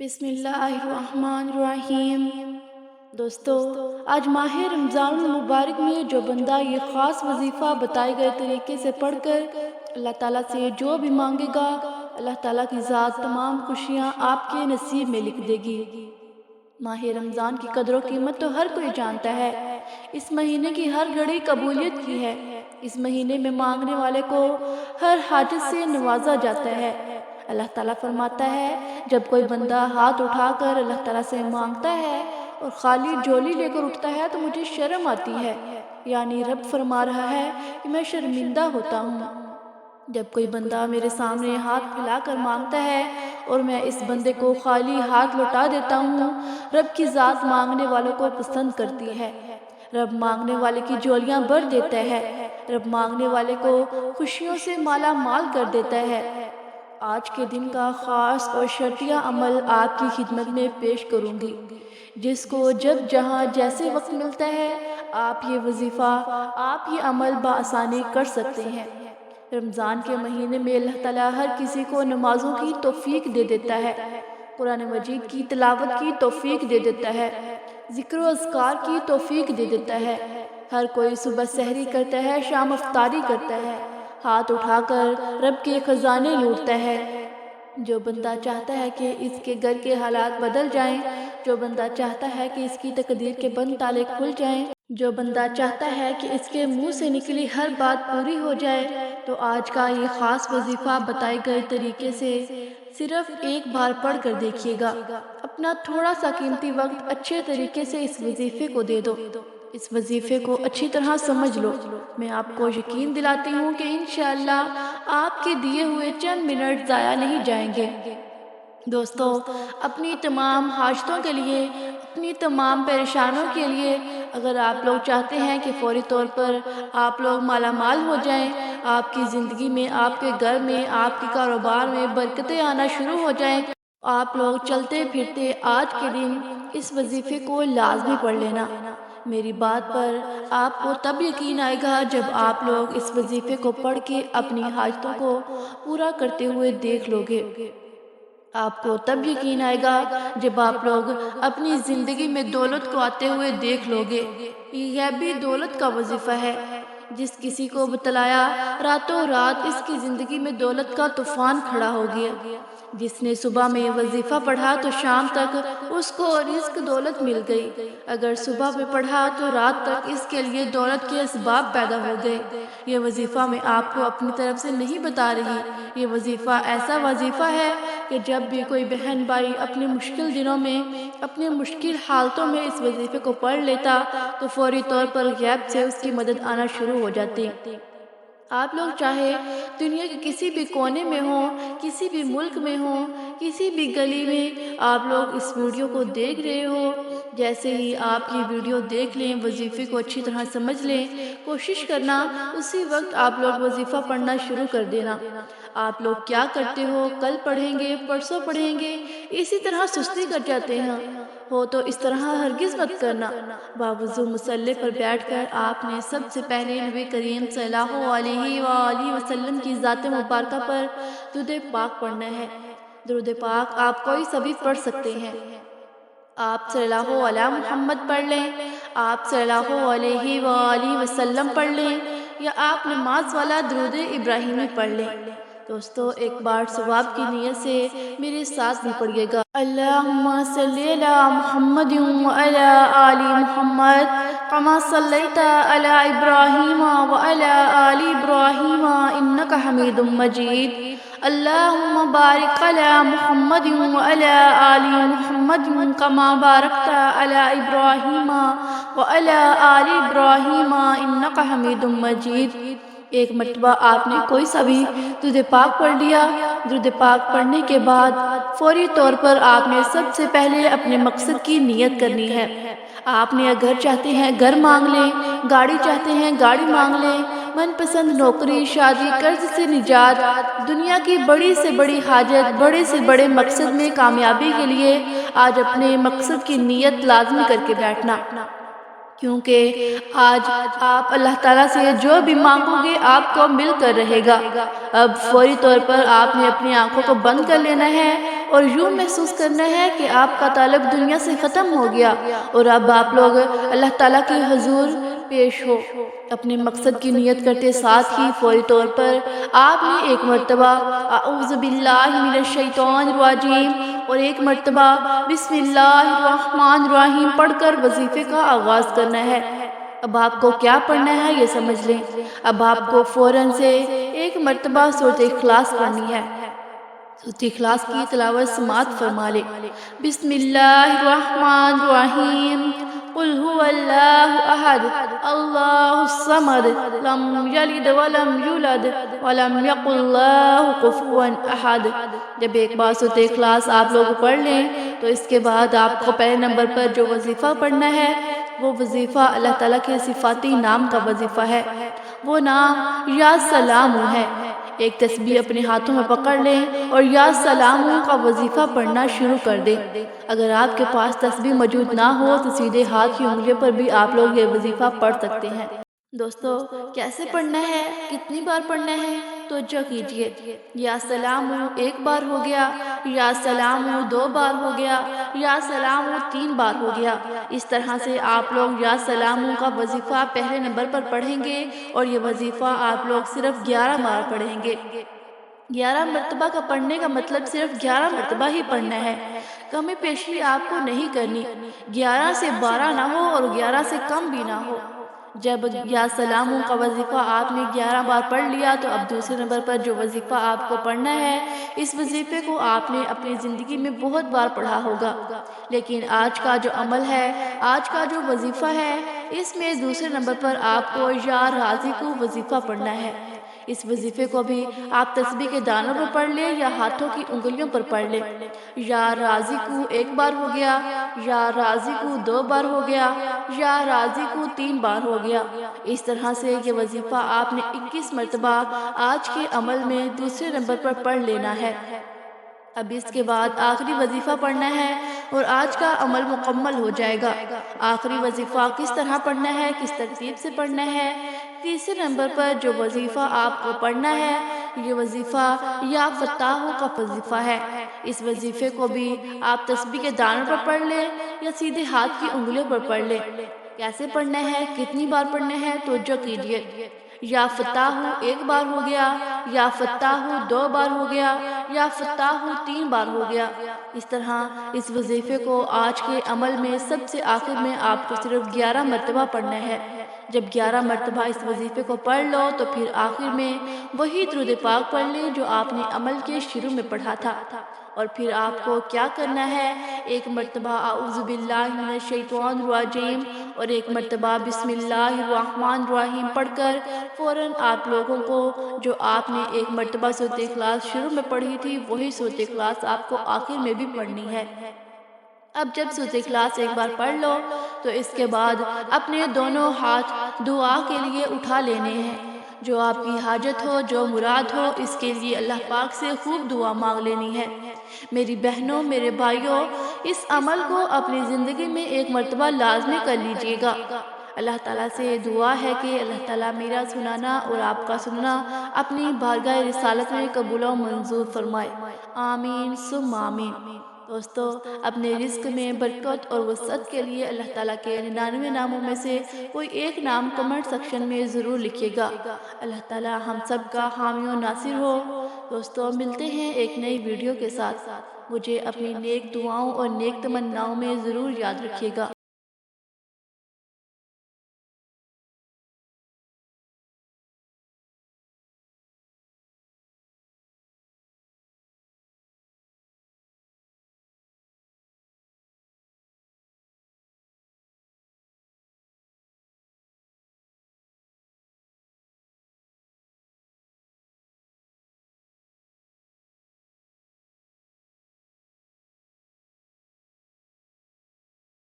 بسم اللہ الرحمن الرحیم۔ دوستو، آج ماہ رمضان المبارک میں جو بندہ یہ خاص وظیفہ بتائے گئے طریقے سے پڑھ کر اللہ تعالیٰ سے جو بھی مانگے گا، اللہ تعالیٰ کی ذات تمام خوشیاں آپ کے نصیب میں لکھ دے گی۔ ماہ رمضان کی قدر و قیمت تو ہر کوئی جانتا ہے۔ اس مہینے کی ہر گھڑی قبولیت کی ہے۔ اس مہینے میں مانگنے والے کو ہر حاجت سے نوازا جاتا ہے۔ اللہ تعالیٰ فرماتا ہے، جب کوئی بندہ ہاتھ اٹھا کر اللہ تعالیٰ سے مانگتا ہے اور خالی جھولی لے کر اٹھتا ہے تو مجھے شرم آتی ہے، یعنی رب فرما رہا ہے کہ میں شرمندہ ہوتا ہوں۔ جب کوئی بندہ میرے سامنے ہاتھ پھیلا کر مانگتا ہے اور میں اس بندے کو خالی ہاتھ لوٹا دیتا ہوں، رب کی ذات مانگنے والوں کو پسند کرتی ہے۔ رب مانگنے والے کی جھولیاں بھر دیتا ہے۔ رب مانگنے والے کو خوشیوں سے مالا مال کر دیتا ہے۔ آج کے دن کا خاص اور شرطیہ عمل آپ کی خدمت میں پیش کروں گی، جس کو جب جہاں جیسے وقت ملتا ہے آپ یہ وظیفہ، آپ یہ عمل بآسانی کر سکتے ہیں۔ رمضان کے مہینے میں اللہ تعالیٰ ہر کسی کو نمازوں کی توفیق دے دیتا ہے، قرآن مجید کی تلاوت کی توفیق دے دیتا ہے، ذکر و اذکار کی توفیق دے دیتا ہے۔ ہر کوئی صبح سحری کرتا ہے، شام افطاری کرتا ہے، ہاتھ اٹھا کر رب کے خزانے لوٹتا ہے۔ جو بندہ چاہتا ہے کہ اس کے گھر کے حالات بدل جائیں، جو بندہ چاہتا ہے کہ اس کی تقدیر کے بند تالے کھل جائیں، جو بندہ چاہتا ہے کہ اس کے منہ سے نکلی ہر بات پوری ہو جائے، تو آج کا یہ خاص وظیفہ بتائے گئے طریقے سے صرف ایک بار پڑھ کر دیکھیے گا۔ اپنا تھوڑا سا قیمتی وقت اچھے طریقے سے اس وظیفے کو دے دو، اس وظیفے کو اچھی طرح سمجھ لو۔ میں آپ کو یقین دلاتی ہوں کہ انشاءاللہ آپ کے دیے ہوئے چند منٹ ضائع نہیں جائیں گے۔ دوستو، اپنی تمام حاجتوں کے لیے، اپنی تمام پریشانوں کے لیے، اگر آپ لوگ چاہتے ہیں کہ فوری طور پر آپ لوگ مالا مال ہو جائیں، آپ کی زندگی میں، آپ کے گھر میں، آپ کے کاروبار میں برکتیں آنا شروع ہو جائیں، آپ لوگ چلتے پھرتے آج کے دن اس وظیفے کو لازمی پڑھ لینا۔ میری بات پر آپ کو تب یقین آئے گا جب آپ لوگ اس وظیفے کو پڑھ کے اپنی حاجتوں کو پورا کرتے ہوئے دیکھ لو گے۔ آپ کو تب یقین آئے گا جب آپ لوگ اپنی زندگی میں دولت کو آتے ہوئے دیکھ لو گے۔ یہ غیبی دولت کا وظیفہ ہے۔ جس کسی کو بتلایا، راتوں رات اس کی زندگی میں دولت کا طوفان کھڑا ہو گیا۔ جس نے صبح میں وظیفہ پڑھا تو شام تک اس کو رزق دولت مل گئی۔ اگر صبح میں پڑھا تو رات تک اس کے لیے دولت کے اسباب پیدا ہو گئے۔ یہ وظیفہ میں آپ کو اپنی طرف سے نہیں بتا رہی۔ یہ وظیفہ ایسا وظیفہ ہے کہ جب بھی کوئی بہن بھائی اپنے مشکل دنوں میں، اپنے مشکل حالتوں میں اس وظیفے کو پڑھ لیتا تو فوری طور پر غیب سے اس کی مدد آنا شروع ہو جاتی۔ آپ لوگ چاہے دنیا کے کسی بھی کونے میں ہوں، کسی بھی ملک میں ہوں، کسی بھی گلی میں، آپ لوگ اس ویڈیو کو دیکھ رہے ہو، جیسے ہی آپ یہ ویڈیو دیکھ لیں، وظیفے کو اچھی طرح سمجھ لیں، کوشش کرنا اسی وقت آپ لوگ وظیفہ پڑھنا شروع کر دینا۔ آپ لوگ کیا کرتے ہو، کل پڑھیں گے، پرسوں پڑھیں گے، اسی طرح سستی کر جاتے ہیں، ہو تو اس طرح ہرگز مت کرنا۔ باوضو مصلی پر بیٹھ کر آپ نے سب سے پہلے نبی کریم صلی اللہ علیہ وآلہ وسلم کی ذات مبارکہ پر درود پاک پڑھنا ہے۔ درود پاک آپ کوئی سبھی پڑھ سکتے ہیں۔ آپ صلی اللہ علیہ محمد پڑھ لیں، آپ صلی اللہ علیہ وآلہ وسلم پڑھ لیں، یا آپ نماز والا درود ابراہیمی پڑھ لیں۔ دوستو، ایک بار ثواب کی نیت سے میرے ساتھ بھی پڑھیے گا۔ اللہم صلی علی محمد وعلی آل محمد کما صلیت علی ابراہیم وعلی آل ابراہیم انک حمید مجید۔ اللہم بارک علی محمد وعلی آل محمد کما بارکت علی ابراہیم وعلی آل ابراہیم انک حمید مجید۔ ایک مرتبہ آپ نے کوئی سا بھی درود پاک پڑھ لیا۔ درود پاک پڑھنے کے بعد فوری طور پر آپ نے سب سے پہلے اپنے مقصد کی نیت کرنی ہے۔ آپ نے گھر چاہتے ہیں گھر مانگ لیں، گاڑی چاہتے ہیں گاڑی مانگ لیں، من پسند نوکری، شادی، قرض سے نجات، دنیا کی بڑی سے بڑی حاجت، بڑے سے بڑے مقصد میں کامیابی کے لیے آج اپنے مقصد کی نیت لازمی کر کے بیٹھنا، کیونکہ آج آپ اللہ تعالیٰ سے جو بھی مانگو گے آپ کو مل کر رہے گا۔ اب فوری طور پر آپ نے اپنی آنکھوں کو بند کر لینا ہے اور یوں محسوس کرنا ہے کہ آپ کا تعلق دنیا سے ختم ہو گیا اور اب آپ لوگ اللہ تعالیٰ کے حضور پیش ہو۔ اپنے مقصد کی نیت کرتے ساتھ ہی فوری طور پر آپ نے ایک مرتبہ اعوذ باللہ من الشیطان الرجیم اور ایک مرتبہ بسم اللہ الرحمن الرحیم پڑھ کر وظیفے کا آغاز کرنا ہے۔ اب آپ کو کیا پڑھنا ہے یہ سمجھ لیں۔ اب آپ کو فوراً سے ایک مرتبہ سورۃ اخلاص پڑھنی ہے۔ سورۃ اخلاص کی تلاوت سماعت فرما لیں۔ بسم اللہ الرحمن الرحیم قل هو اللہ احد اللہ الصمد لم یلد ولم یولد ولم یکن له کفوا احد۔ جب ایک بار سورۃ اخلاص آپ لوگ پڑھ لیں تو اس کے بعد آپ کو پہلے نمبر پر جو وظیفہ پڑھنا ہے وہ وظیفہ اللہ تعالیٰ کے صفاتی نام کا وظیفہ ہے۔ وہ نام یا سلام ہے۔ ایک تسبیح اپنے ہاتھوں میں پکڑ لیں اور یا سلام کا وظیفہ پڑھنا شروع کر دیں۔ اگر آپ کے پاس تسبیح موجود نہ ہو تو سیدھے ہاتھ کی انگلیوں پر بھی آپ لوگ یہ وظیفہ پڑھ سکتے ہیں۔ دوستو کیسے پڑھنا ہے، کتنی بار پڑھنا ہے توجہ کیجیے۔ یا سلام ایک بار ہو گیا، یا سلام دو بار ہو گیا، یا سلام 3 بار ہو گیا۔ اس طرح سے آپ لوگ یا سلام کا وظیفہ پہلے نمبر پر پڑھیں گے اور یہ وظیفہ آپ لوگ صرف 11 بار پڑھیں گے۔ 11 مرتبہ کا پڑھنے کا مطلب صرف 11 مرتبہ ہی پڑھنا ہے، کمی پیشی آپ کو نہیں کرنی۔ 11 سے 12 نہ ہو اور 11 سے کم بھی نہ ہو۔ جب یا سلام کا وظیفہ آپ نے 11 بار پڑھ لیا تو اب دوسرے نمبر پر جو وظیفہ آپ کو پڑھنا ہے اس وظیفے کو آپ نے اپنی زندگی میں بہت بار پڑھا ہوگا، لیکن آج کا جو عمل ہے، آج کا جو وظیفہ ہے، اس میں دوسرے نمبر پر آپ کو یا راضی کو وظیفہ پڑھنا ہے۔ اس وظیفے کو بھی آپ تسبیح کے دانوں پر پڑھ لیں یا ہاتھوں کی انگلیوں پر پڑھ لیں۔ یا راضی کو 1 بار ہو گیا، یا راضی کو 2 بار ہو گیا، یا راضی کو 3 بار ہو گیا۔ اس طرح سے یہ وظیفہ آپ نے 21 مرتبہ آج کے عمل میں دوسرے نمبر پر پڑھ لینا ہے۔ اب اس کے بعد آخری وظیفہ پڑھنا ہے اور آج کا عمل مکمل ہو جائے گا۔ آخری وظیفہ کس طرح پڑھنا ہے، کس ترتیب سے پڑھنا ہے؟ تیسرے نمبر پر جو وظیفہ آپ کو پڑھنا ہے یہ وظیفہ یا فتاح کا وظیفہ ہے۔ اس وظیفے کو بھی آپ تسبیح کے دانوں پر پڑھ لیں یا سیدھے ہاتھ کی انگلیوں پر پڑھ لیں۔ کیسے پڑھنا ہے، کتنی بار پڑھنا ہے توجہ کیجیے۔ یا فتاح 1 بار ہو گیا، یا فتاح 2 بار ہو گیا، یا فتاح 3 بار ہو گیا۔ اس طرح اس وظیفے کو آج کے عمل میں سب سے آخر میں آپ کو صرف 11 مرتبہ پڑھنا ہے۔ جب 11 مرتبہ اس وظیفے کو پڑھ لو تو پھر آخر میں وہی درود پاک پڑھ لیں جو آپ نے عمل کے شروع میں پڑھا تھا، اور پھر آپ کو کیا کرنا ہے، 1 مرتبہ اعوذ باللہ من الشیطان الرجیم اور 1 مرتبہ بسم اللہ الرحمن الرحیم پڑھ کر فوراً آپ لوگوں کو جو آپ نے 1 مرتبہ سورۃ اخلاص شروع میں پڑھی تھی وہی سورۃ اخلاص آپ کو آخر میں بھی پڑھنی ہے۔ اب جب سورۃ اخلاص 1 بار پڑھ لو تو اس کے بعد اپنے دونوں ہاتھ دعا کے لیے اٹھا لینے ہیں۔ جو آپ کی حاجت ہو، جو مراد ہو، اس کے لیے اللہ پاک سے خوب دعا مانگ لینی ہے۔ میری بہنوں، میرے بھائیوں، اس عمل کو اپنی زندگی میں 1 مرتبہ لازمی کر لیجئے گا۔ اللہ تعالیٰ سے دعا ہے کہ اللہ تعالیٰ میرا سنانا اور آپ کا سننا اپنی بارگاہ رسالت میں قبول و منظور فرمائے، آمین ثم آمین۔ دوستو اپنے رزق میں برکت اور وسعت کے لیے اللہ تعالیٰ کے 99 ناموں میں سے کوئی ایک نام کمنٹ سیکشن میں ضرور لکھیے گا۔ اللہ تعالیٰ ہم سب کا حامی و ناصر ہو۔ دوستو ملتے ہیں ایک نئی ویڈیو کے ساتھ۔ مجھے اپنی نیک دعاؤں اور نیک تمناؤں میں ضرور یاد رکھیے گا۔